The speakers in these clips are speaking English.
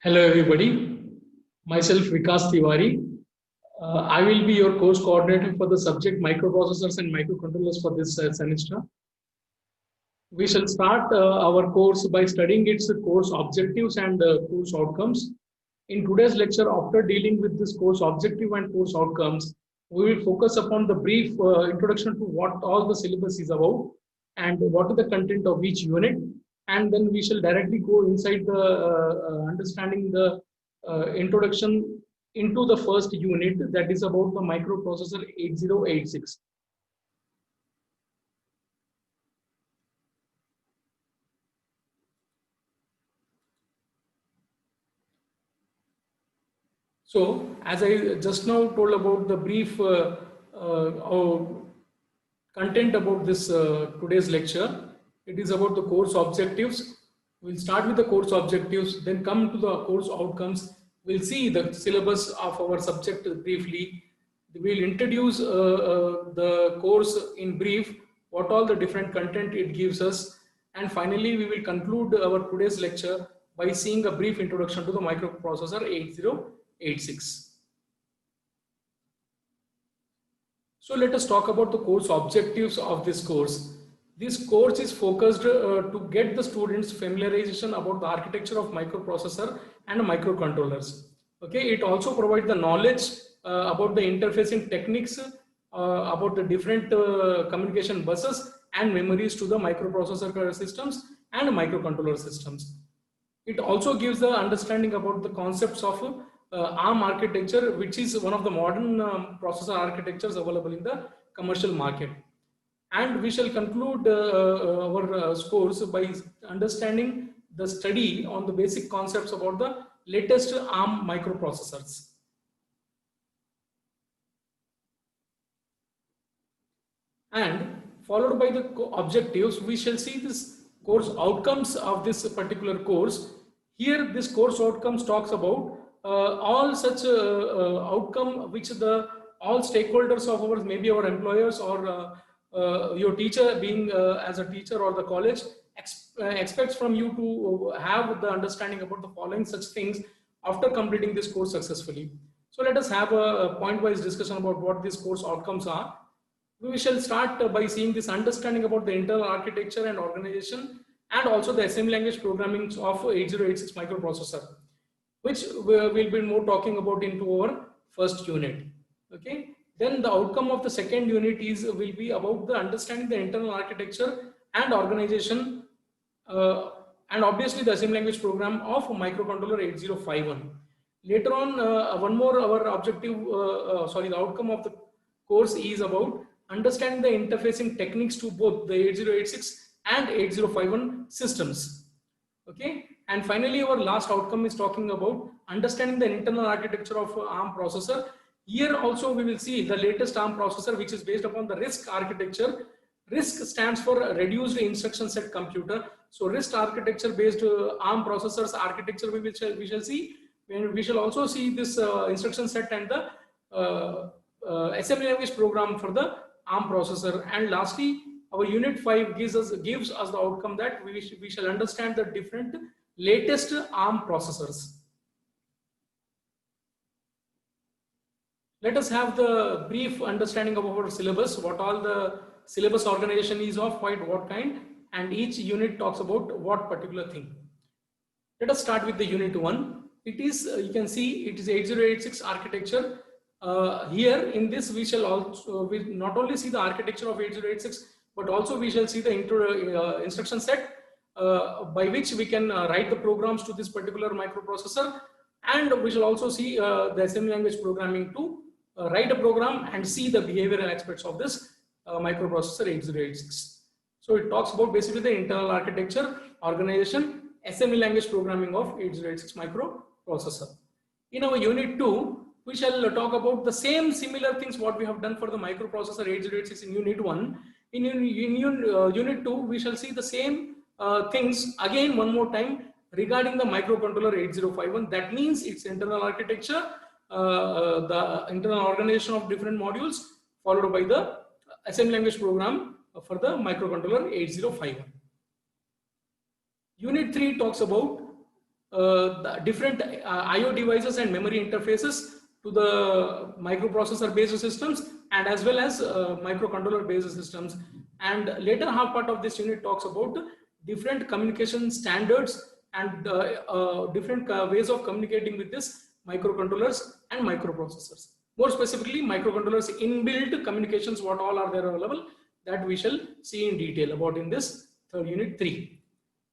Hello everybody, myself Vikas Tiwari. I will be your course coordinator for the subject microprocessors and microcontrollers for this semester. We shall start our course by studying its course objectives and course outcomes. In today's lecture, after dealing with this course objective and course outcomes, we will focus upon the brief introduction to what all the syllabus is about and what is the content of each unit. And then we shall directly go inside the understanding the introduction into the first unit, that is about the microprocessor 8086. So, as I just now told about the brief content about this today's lecture, it is about the course objectives. We'll start with the course objectives, then come to the course outcomes. We'll see the syllabus of our subject briefly. We'll introduce the course in brief, what all the different content it gives us, and finally we will conclude our today's lecture by seeing a brief introduction to the microprocessor 8086. So let us talk about the course objectives of this course. This course is focused to get the students familiarization about the architecture of microprocessor and microcontrollers. Okay, it also provides the knowledge about the interfacing techniques, about the different communication buses and memories to the microprocessor systems and microcontroller systems. It also gives the understanding about the concepts of ARM architecture, which is one of the modern processor architectures available in the commercial market. And we shall conclude our course by understanding the study on the basic concepts about the latest ARM microprocessors. And followed by the objectives, we shall see this course outcomes of this particular course. Here, this course outcomes talks about all such outcome which all stakeholders of ours, maybe our employers or your teacher being as a teacher or the college expects from you to have the understanding about the following such things after completing this course successfully. So let us have a point-wise discussion about what these course outcomes are. We shall start by seeing this understanding about the internal architecture and organization and also the assembly language programming of 8086 microprocessor, which we'll be more talking about into our first unit. Okay. Then the outcome of the second unit will be about the understanding the internal architecture and organization and obviously the assembly language program of microcontroller 8051. Later on, one more our objective, the outcome of the course is about understanding the interfacing techniques to both the 8086 and 8051 systems. Okay. And finally, our last outcome is talking about understanding the internal architecture of ARM processor. Here also we will see the latest ARM processor, which is based upon the RISC architecture. RISC stands for Reduced Instruction Set Computer. So RISC architecture based ARM processors architecture we shall see. We shall also see this instruction set and the assembly language program for the ARM processor. And lastly, our unit 5 gives us the outcome that we shall understand the different latest ARM processors. Let us have the brief understanding of our syllabus, what all the syllabus organization is of, what kind, and each unit talks about what particular thing. Let us start with the unit 1. It is, you can see, it is 8086 architecture. Here in this we shall also not only see the architecture of 8086, but also we shall see the instruction set by which we can write the programs to this particular microprocessor, and we shall also see the assembly language programming to write a program and see the behavioral aspects of this microprocessor 8086. So it talks about basically the internal architecture, organization, assembly language programming of 8086 microprocessor. In our unit 2, we shall talk about the same similar things what we have done for the microprocessor 8086 in unit 1. In unit 2, we shall see the same things again one more time regarding the microcontroller 8051. That means its internal architecture, the internal organization of different modules, followed by the assembly language program for the microcontroller 8051. Unit 3 talks about the different IO devices and memory interfaces to the microprocessor based systems and as well as microcontroller based systems. And later half part of this unit talks about different communication standards and different ways of communicating with this microcontrollers and microprocessors. More specifically, microcontrollers inbuilt communications, what all are there available, that we shall see in detail about in this unit 3.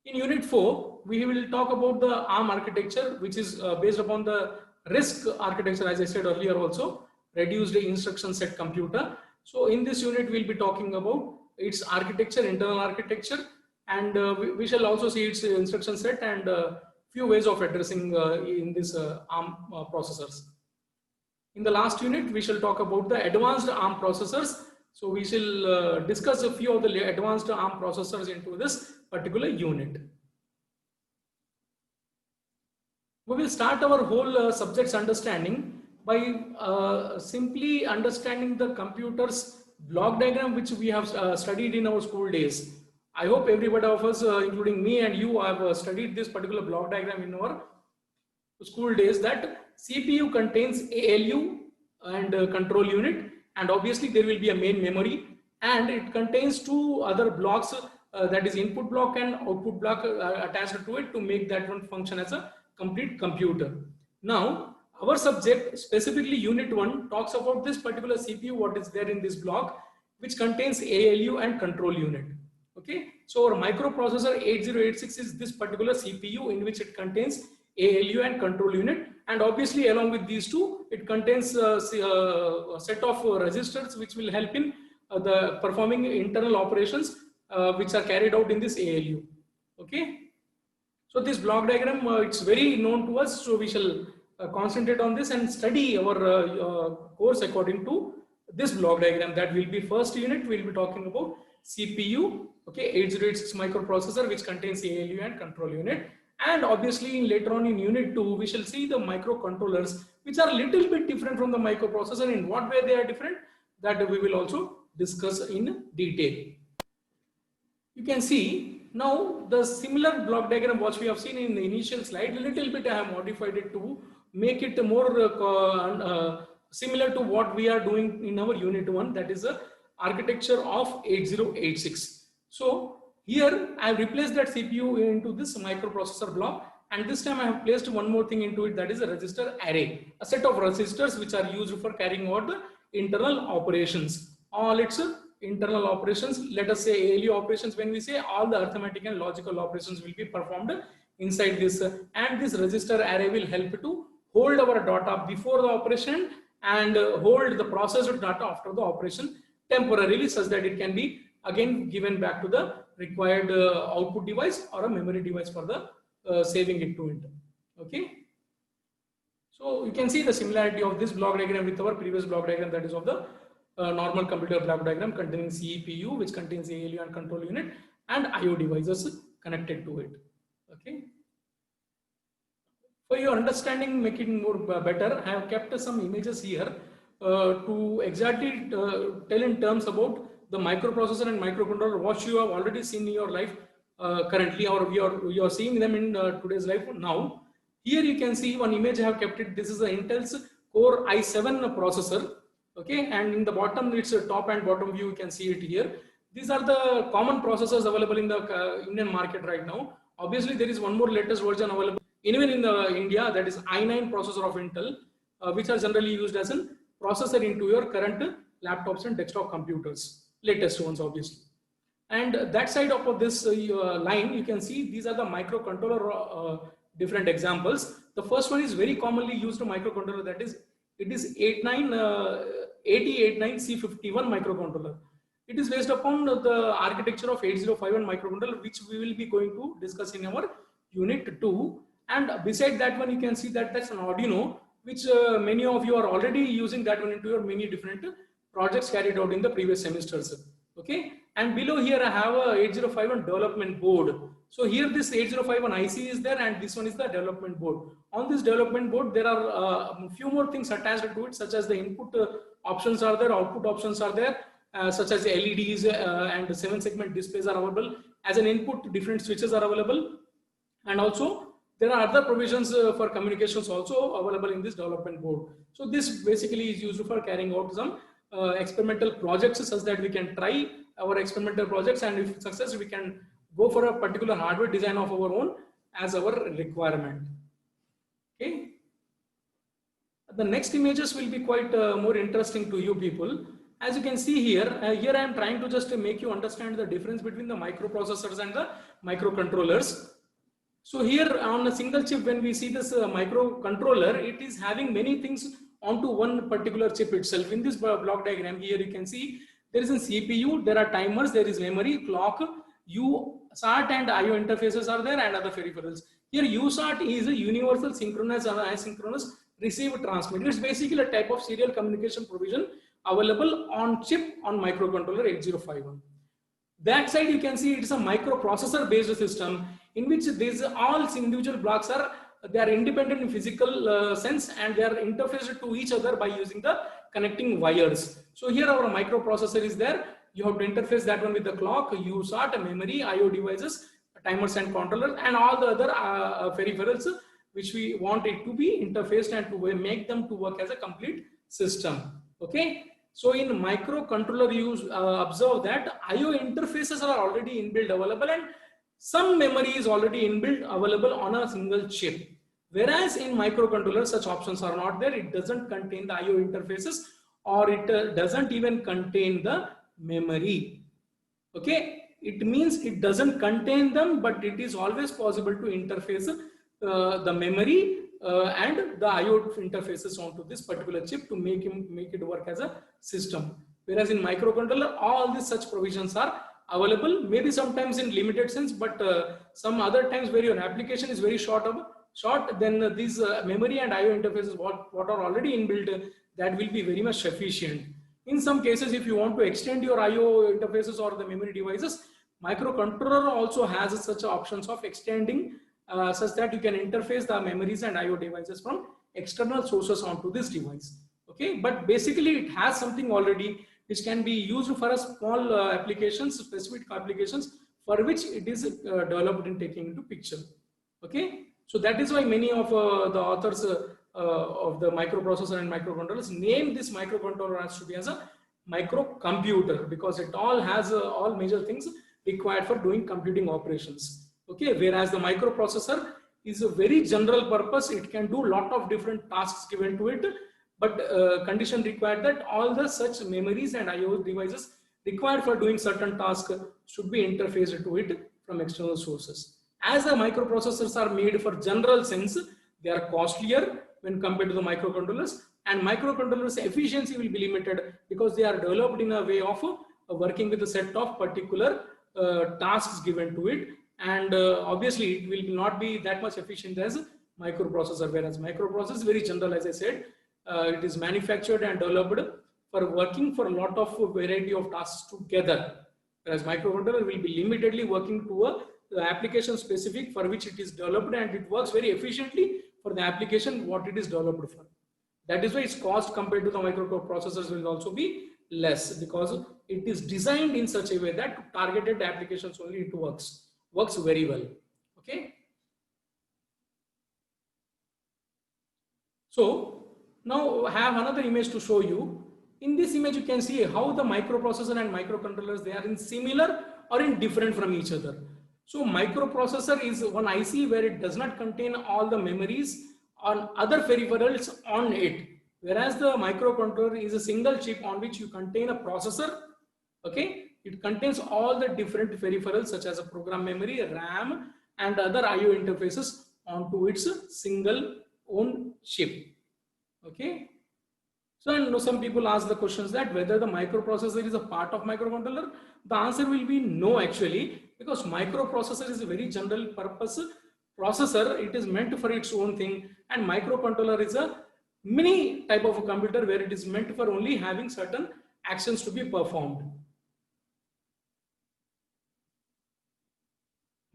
In unit 4, we will talk about the ARM architecture, which is based upon the RISC architecture, as I said earlier also, reduced instruction set computer. So in this unit, we'll be talking about its architecture, internal architecture, and we shall also see its instruction set and few ways of addressing in this ARM processors. In the last unit, we shall talk about the advanced ARM processors. So we shall discuss a few of the advanced ARM processors into this particular unit. We will start our whole subject's understanding by simply understanding the computer's block diagram, which we have studied in our school days. I hope everybody of us, including me and you, have studied this particular block diagram in our school days, that CPU contains ALU and control unit, and obviously there will be a main memory, and it contains two other blocks, that is input block and output block attached to it to make that one function as a complete computer. Now our subject, specifically unit 1, talks about this particular CPU, what is there in this block, which contains ALU and control unit. Okay, so our microprocessor 8086 is this particular CPU in which it contains ALU and control unit, and obviously along with these two it contains a set of registers which will help in the performing internal operations which are carried out in this ALU. Okay, so this block diagram, it's very known to us, so we shall concentrate on this and study our course according to this block diagram. That will be first unit. We'll be talking about CPU, okay, 8086 microprocessor which contains ALU and control unit. And obviously later on in unit 2, we shall see the microcontrollers, which are a little bit different from the microprocessor. In what way they are different, that we will also discuss in detail. You can see now the similar block diagram which we have seen in the initial slide, a little bit I have modified it to make it more similar to what we are doing in our unit 1, that is the architecture of 8086. So here I have replaced that CPU into this microprocessor block, and this time I have placed one more thing into it, that is a register array, a set of registers which are used for carrying out the internal operations. All its internal operations, let us say ALU operations, when we say all the arithmetic and logical operations will be performed inside this, and this register array will help to hold our data before the operation and hold the processed data after the operation temporarily, such that it can be again given back to the required output device or a memory device for the saving it to it. Okay, so you can see the similarity of this block diagram with our previous block diagram, that is of the normal computer block diagram containing CPU, which contains ALU and control unit, and IO devices connected to it. Okay, for your understanding, making more better, I have kept some images here to exactly tell in terms about the microprocessor and microcontroller, what you have already seen in your life currently, or you are seeing them in today's life now. Here you can see one image I have kept it. This is the Intel's Core i7 processor. Okay, and in the bottom it's a top and bottom view, you can see it here. These are the common processors available in the Indian market right now. Obviously there is one more latest version available even in the India, that is i9 processor of Intel, which are generally used as a processor into your current laptops and desktop computers, latest ones obviously. And that side of this line, you can see these are the microcontroller different examples. The first one is very commonly used microcontroller, that is it is 8089C51 microcontroller. It is based upon the architecture of 8051 microcontroller, which we will be going to discuss in our unit 2. And beside that one, you can see that that's an Arduino, which many of you are already using that one into your many different projects carried out in the previous semesters. Okay, and below here I have a 8051 development board. So here this 8051 IC is there, and this one is the development board. On this development board, there are a few more things attached to it, such as the input options are there, output options are there, such as LEDs and 7-segment displays are available. As an input, different switches are available, and also There are other provisions for communications also available in this development board. So this basically is used for carrying out some experimental projects such that we can try our experimental projects, and if success we can go for a particular hardware design of our own as our requirement. Okay. The next images will be quite more interesting to you people. As you can see here, here I am trying to just make you understand the difference between the microprocessors and the microcontrollers. So here on a single chip, when we see this microcontroller, it is having many things onto one particular chip itself. In this block diagram here, you can see there is a CPU, there are timers, there is memory, clock, USART and IO interfaces are there, and other peripherals. Here USART is a universal synchronous and asynchronous receive transmit. It's basically a type of serial communication provision available on chip on microcontroller 8051. That side you can see it's a microprocessor based system in which these all individual blocks are independent in physical sense, and they are interfaced to each other by using the connecting wires. So here our microprocessor is there. You have to interface that one with the clock, USART, memory, IO devices, timers and controllers, and all the other peripherals which we want it to be interfaced and to make them to work as a complete system. Okay. So in microcontroller, you observe that IO interfaces are already inbuilt available, and some memory is already inbuilt available on a single chip. Whereas in microcontroller, such options are not there. It doesn't contain the IO interfaces, or it doesn't even contain the memory. Okay, it means it doesn't contain them, but it is always possible to interface the memory and the IO interfaces onto this particular chip to make it work as a system. Whereas in microcontroller, all these such provisions are available, maybe sometimes in limited sense, but some other times where your application is very short, then these memory and IO interfaces what are already inbuilt, that will be very much sufficient. In some cases, if you want to extend your IO interfaces or the memory devices, microcontroller also has such options of extending such that you can interface the memories and IO devices from external sources onto this device. Okay, but basically it has something already which can be used for a small applications, specific applications for which it is developed and taken into picture. Okay, so that is why many of the authors of the microprocessor and microcontrollers name this microcontroller as to be as a microcomputer, because it all has all major things required for doing computing operations. Okay, whereas the microprocessor is a very general purpose. It can do a lot of different tasks given to it, but condition required that all the such memories and IO devices required for doing certain tasks should be interfaced to it from external sources. As the microprocessors are made for general sense, they are costlier when compared to the microcontrollers, and microcontrollers efficiency will be limited because they are developed in a way of working with a set of particular tasks given to it, and obviously it will not be that much efficient as microprocessor, whereas microprocessor is very general. As I said, it is manufactured and developed for working for a lot of variety of tasks together, whereas microcontroller will be limitedly working to the application specific for which it is developed, and it works very efficiently for the application what it is developed for. That is why its cost compared to the microprocessors will also be less, because it is designed in such a way that to targeted applications only it works very well. Okay. So now I have another image to show you. In this image, you can see how the microprocessor and microcontrollers, they are in similar or in different from each other. So microprocessor is one IC where it does not contain all the memories on other peripherals on it, whereas the microcontroller is a single chip on which you contain a processor. Okay, it contains all the different peripherals such as a program memory, RAM, and other IO interfaces onto its single own chip. Okay, so some people ask the questions that whether the microprocessor is a part of microcontroller. The answer will be no, actually, because microprocessor is a very general purpose processor. It is meant for its own thing, and microcontroller is a mini type of a computer where it is meant for only having certain actions to be performed.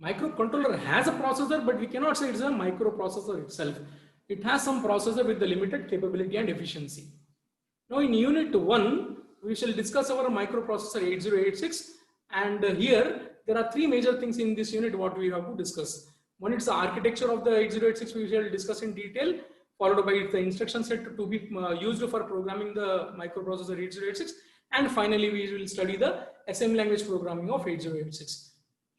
Microcontroller has a processor, but we cannot say it's a microprocessor itself. It has some processor with the limited capability and efficiency. Now in unit 1, we shall discuss our microprocessor 8086, and here there are three major things in this unit what we have to discuss. One is the architecture of the 8086, we shall discuss in detail, followed by the instruction set to be used for programming the microprocessor 8086, and finally we will study the assembly language programming of 8086.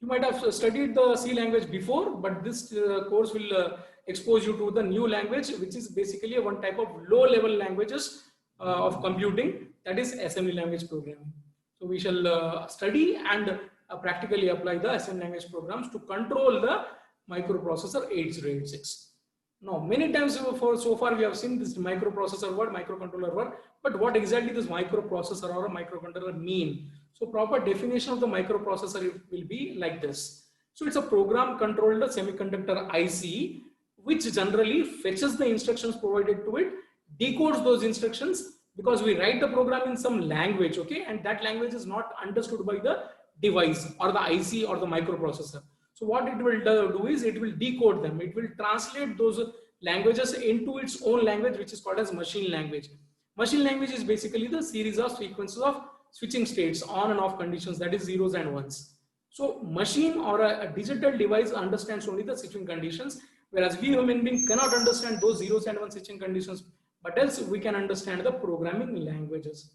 You might have studied the C language before, but this course will expose you to the new language, which is basically one type of low-level languages of computing, that is assembly language programming. So we shall study and practically apply the assembly language programs to control the microprocessor 8086. Now, many times so far we have seen this microprocessor word, microcontroller word, but what exactly this microprocessor or a microcontroller mean? So proper definition of the microprocessor will be like this. So it's a program controlled semiconductor IC, which generally fetches the instructions provided to it, decodes those instructions, because we write the program in some language, okay, and that language is not understood by the device or the IC or the microprocessor. So what it will do is it will decode them. It will translate those languages into its own language, which is called as machine language. Machine language is basically the series of sequences of switching states, on and off conditions, that is zeros and ones. So machine or a digital device understands only the switching conditions, whereas we human beings cannot understand those zeros and ones switching conditions, but else we can understand the programming languages.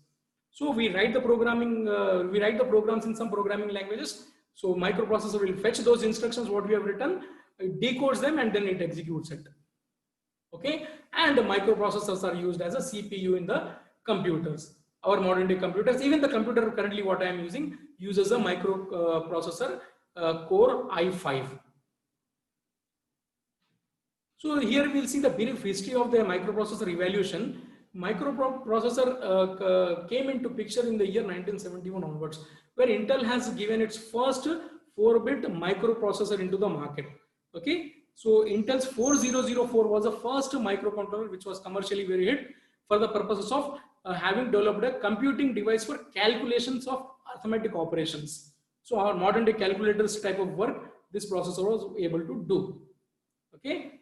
So we write the programs in some programming languages. So microprocessor will fetch those instructions what we have written, it decodes them, and then it executes it. Okay, and the microprocessors are used as a CPU in the computers. Our modern day computers, even the computer currently what I am using, uses a microprocessor Core i5. So here we'll see the brief history of the microprocessor evolution. Microprocessor came into picture in the year 1971 onwards, where Intel has given its first 4-bit microprocessor into the market. Okay, so Intel's 4004 was the first microcontroller which was commercially very hit for the purposes of having developed a computing device for calculations of arithmetic operations. So our modern day calculators type of work this processor was able to do. Okay.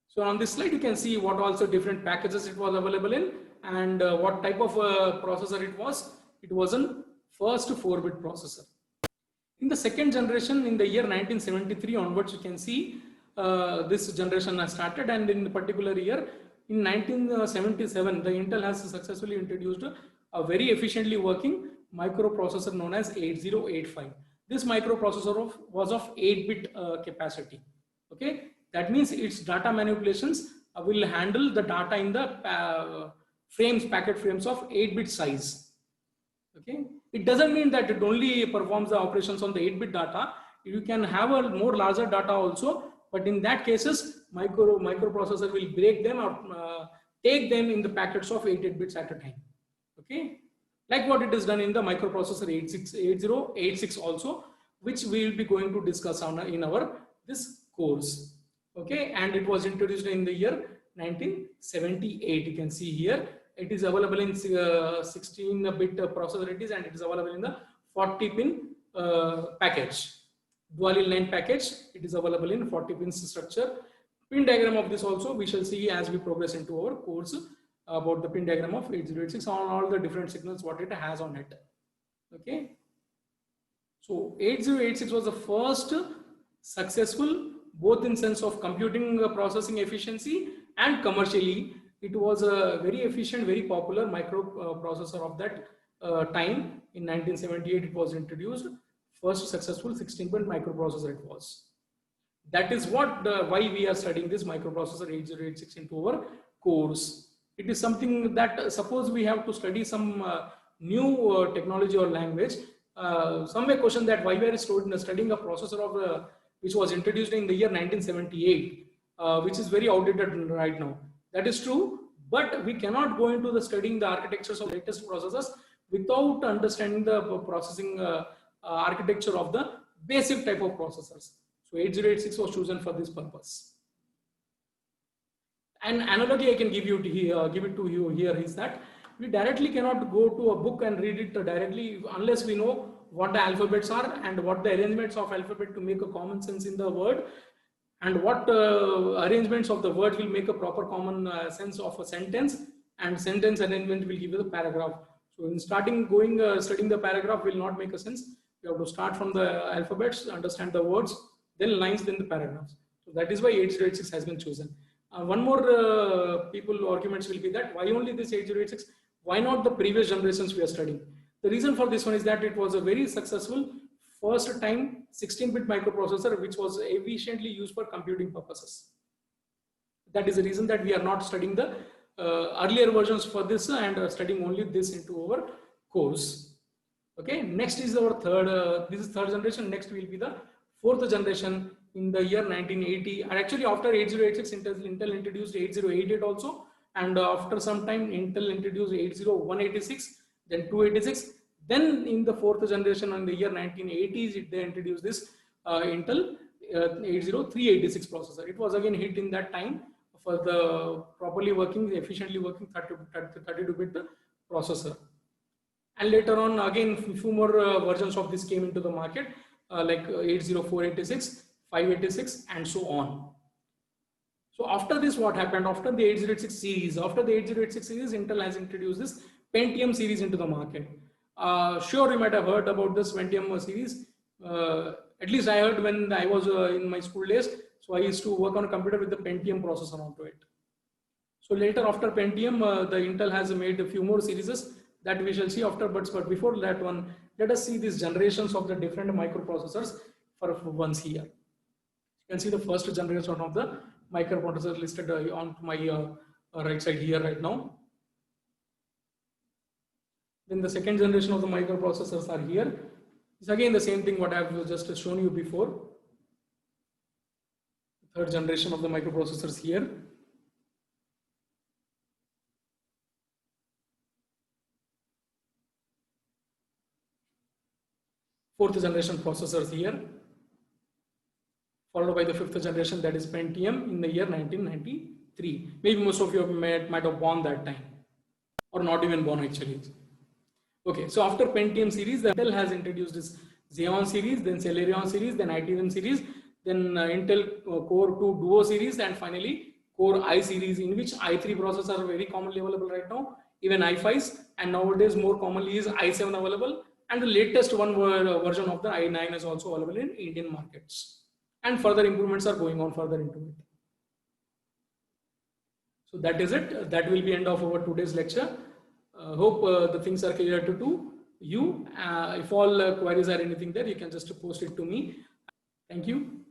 So on this slide, you can see what also different packages it was available in, and what type of processor it was. It was a first 4-bit processor. In the second generation, in the year 1973 onwards, you can see this generation has started, and in the particular year, in 1977, the Intel has successfully introduced a very efficiently working microprocessor known as 8085. This microprocessor was of 8-bit capacity. Okay. That means its data manipulations will handle the data in the packet frames of 8-bit size. Okay, it doesn't mean that it only performs the operations on the 8-bit data. You can have a more larger data also, but in that cases, microprocessor will break them or take them in the packets of 8 bits at a time. Okay, like what it is done in the microprocessor 8086 also, which we will be going to discuss in our this course. Okay, and it was introduced in the year 1978. You can see here it is available in 16-bit processor it is, and it is available in the 40-pin package, dual 9 package. It is available in 40 pins structure. Pin diagram of this also we shall see as we progress into our course about the pin diagram of 8086 on all the different signals what it has on it. Okay, so 8086 was the first successful, both in sense of computing processing efficiency and commercially. It was a very efficient, very popular microprocessor of that time. In 1978 it was introduced, first successful 16-bit microprocessor it was. That is what why we are studying this microprocessor 8086 into our course. It is something that suppose we have to study some new technology or language, some may question that why we are studying a processor of which was introduced in the year 1978, which is very outdated right now. That is true, but we cannot go into the studying the architectures of latest processors without understanding the processing architecture of the basic type of processors. So 8086 was chosen for this purpose. An analogy I can give it to you here is that we directly cannot go to a book and read it directly unless we know what the alphabets are and what the arrangements of alphabet to make a common sense in the word, and what arrangements of the words will make a proper common sense of a sentence, and sentence arrangement will give you the paragraph. So in studying the paragraph will not make a sense. You have to start from the alphabets, understand the words, then lines, then the paragraphs. So that is why 8086 has been chosen. One more people arguments will be that why only this 8086? Why not the previous generations we are studying? The reason for this one is that it was a very successful first time 16-bit microprocessor which was efficiently used for computing purposes. That is the reason that we are not studying the earlier versions for this and studying only this into our course. Okay, next is our third, this is third generation. Next will be the fourth generation in the year 1980. And actually after 8086, Intel introduced 8088 also. And after some time, Intel introduced 80186, then 286. Then in the fourth generation in the year 1980s, they introduced this Intel 80386 processor. It was again hit in that time for the properly working, efficiently working 32-bit processor. And later on, again, few more versions of this came into the market, like 80486, 586, and so on. So after this, what happened? After the 8086 series, Intel has introduced this Pentium series into the market. Sure, you might have heard about this Pentium series. At least I heard when I was in my school days. So I used to work on a computer with the Pentium processor onto it. So later after Pentium, the Intel has made a few more series that we shall see after, but before that one, let us see these generations of the different microprocessors for once here. You can see the first generation of the microprocessor listed on my right side here right now. Then the second generation of the microprocessors are here. It's again the same thing what I have just shown you before. Third generation of the microprocessors here. Fourth generation processors here, followed by the fifth generation, that is Pentium in the year 1993. Maybe most of you might have born that time, or not even born actually. Okay, so after Pentium series, the Intel has introduced this Xeon series, then Celeron series, then ITM series, then Intel Core 2 Duo series, and finally Core i series, in which i3 processors are very commonly available right now, even i5s, and nowadays more commonly is i7 available. And the latest one version of the i9 is also available in Indian markets. And further improvements are going on further into it. So that is it. That will be end of our today's lecture. Hope the things are clear to you. If all queries are anything there, you can just post it to me. Thank you.